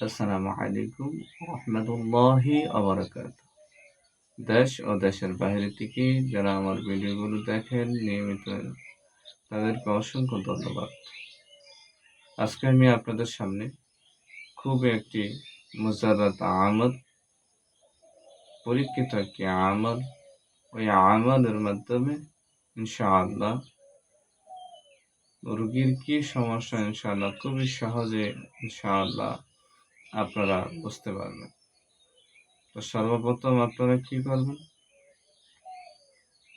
আসসালামু আলাইকুম রহমতুল্লাহি ওয়াবারাকাতুহু। দেশ ও দেশের বাইরে থেকে যারা আমার ভিডিওগুলো দেখেন নিয়মিত, তাদেরকে অসংখ্য ধন্যবাদ। আজকে আমি আপনাদের সামনে খুব একটি মুজাররাত আমল, পরীক্ষিত একটি আমল, ওই আমলের মাধ্যমে ইনশাআল্লাহ রোগীর কি সমস্যা ইনশাআল্লাহ খুবই সহজে ইনশাআল্লাহ আপনারা বুঝতে পারবেন। তো সর্বপ্রথম আপনারা কি করবেন,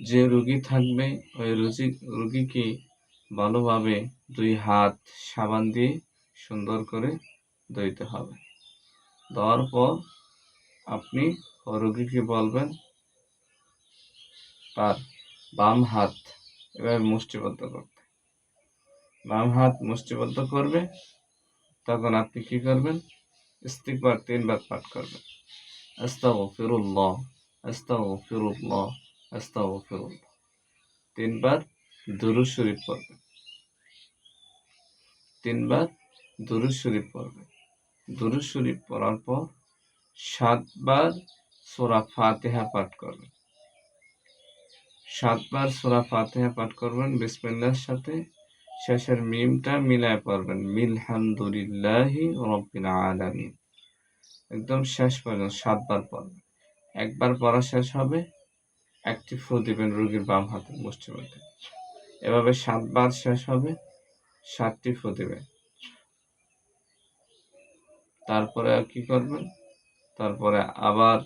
যে রোগী থাকবে ওই রোগীকে ভালোভাবে 2 হাত সাবান দিয়ে সুন্দর করে ধুইতে হবে। ধোয়ার পর আপনি রোগীকে বলবেন তার বাম হাত এভাবে মুষ্টিবদ্ধ করতে। বাম হাত মুষ্টিবদ্ধ করবে, তখন আপনি কি করবেন, ইস্তিগফার 3 বার পাঠ করবেন। আস্তাগফিরুল্লাহ, আস্তাগফিরুল্লাহ, আস্তাগফিরুল্লাহ। 3 বার দুরূদ শরীফ পড়বেন। 3 বার দুরূদ শরীফ পড়বেন। দুরূদ শরীফ পড়ার পর 7 বার সূরা ফাতিহা পাঠ করবেন। 7 বার সূরা ফাতিহা পাঠ করবেন বিসমিল্লাহর সাথে। শেষের মিমটা মিলায় পড়বেন, মিলহামদুলিল্লাহি রাব্বিল আলামিন। একদম শেষ পর্যন্ত 7 বার পড়বেন। একবার পড়া শেষ হবে, একটি ফু দিবেন রোগীর বাম হাতের মুষ্টির মধ্যে। এভাবে 7 বার শেষ হবে, 7টি ফু দিবেন। তারপরে আর কি করবেন, তারপরে আবার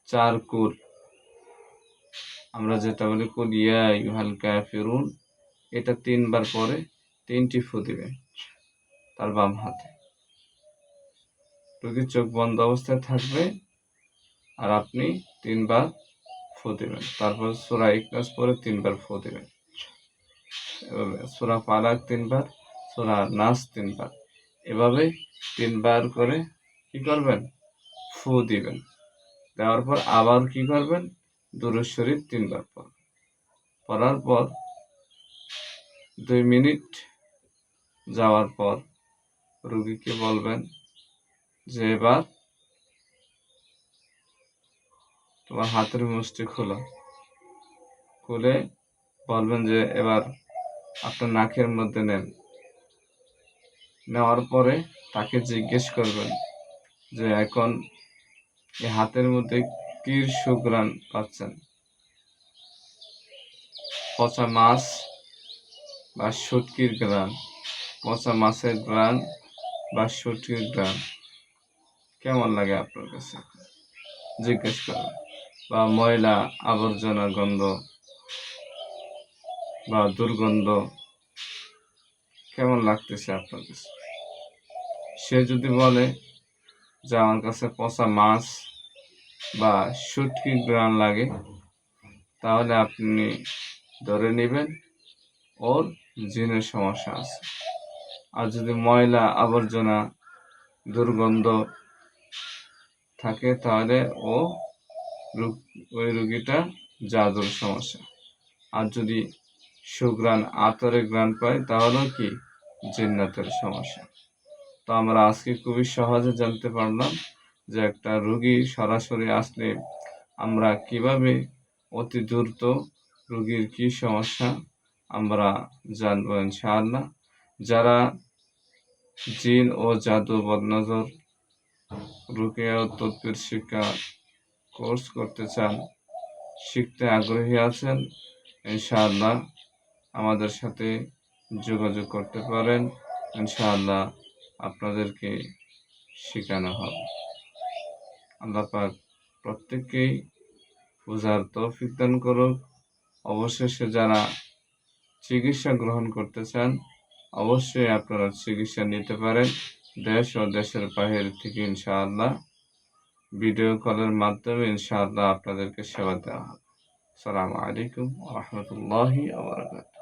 4 কুল, আমরা যেটা বলি কুল ইয়া আইয়ুহাল কাফিরুন, এটা 3 বার পরে 3টি ফু দিবেন তার বাম হাতে। রোগীর চোখ বন্ধ অবস্থায় থাকবে আর আপনি 3 বার ফু দিবেন। তারপর সূরা ইখলাস পরে 3 বার ফু দিবেন। এভাবে সূরা ফালাক 3 বার, সূরা নাস 3 বার, এভাবে 3 বার করে কি করবেন, ফু দিবেন। দেওয়ার পর আবার কি করবেন, দুরূদ শরীফ 3 বার পড়বেন। পড়ার পর 2 মিনিট যাওয়ার পর রোগীকে বলবেন যে এবার তোমার হাতের মুষ্টি খোলো। খুলে বলবেন যে এবার আপনার নাকের মধ্যে নেন। নেওয়ার পরে তাকে জিজ্ঞেস করবেন যে এখন এই হাতের মধ্যে কি সুঘ্রাণ পাচ্ছেন, পচা মাছ বা শুটকির ঘ্রাণ, পচা মাছের ঘ্রাণ বা শুটকির ঘ্রাণ কেমন লাগে আপনার কাছে, জিজ্ঞেস করবেন। বা ময়লা আবর্জনা গন্ধ বা দুর্গন্ধ কেমন লাগতেছে আপনার কাছে। সে যদি বলে যে আমার কাছে পচা মাছ বা শুটকির ঘ্রাণ লাগে, তাহলে আপনি ধরে নেবেন ওর জিনের সমস্যা আছে। আর যদি ময়লা আবর্জনা দুর্গন্ধ থাকে, তাহলে ওই রোগীটা জাদুর সমস্যা। আর যদি সুঘ্রাণ আতরের ঘ্রাণ পায়, তাহলেও কি জিন্নাতের সমস্যা। তো আমরা আজকে খুবই সহজে জানতে পারলাম যে একটা রোগী সরাসরি আসলে আমরা কিভাবে অতি দ্রুত রোগীর কি সমস্যা আমরা জানবো ইনশাআল্লাহ। যারা জিন ও জাদু বদনজর রুকিয়া ও তদবির শিক্ষা কোর্স করতে চান, শিখতে আগ্রহী আছেন, ইনশাআল্লাহ আমাদের সাথে যোগাযোগ করতে পারেন। ইনশাআল্লাহ আপনাদেরকে শেখানো হবে। আল্লাহ পাক প্রত্যেককেই বুঝার তৌফিক দান করুক। অবশেষে যারা চিকিৎসা গ্রহণ করতে চান, অবশ্যই আপনারা চিকিৎসা নিতে পারেন দেশ ও দেশের বাইরে থেকে। ইনশাআল্লাহ ভিডিও কলের মাধ্যমে ইনশাআল্লাহ আপনাদেরকে সেবা দেওয়া হবে। আসসালামু আলাইকুম ওয়া রাহমাতুল্লাহি ওয়া বারাকাতুহু।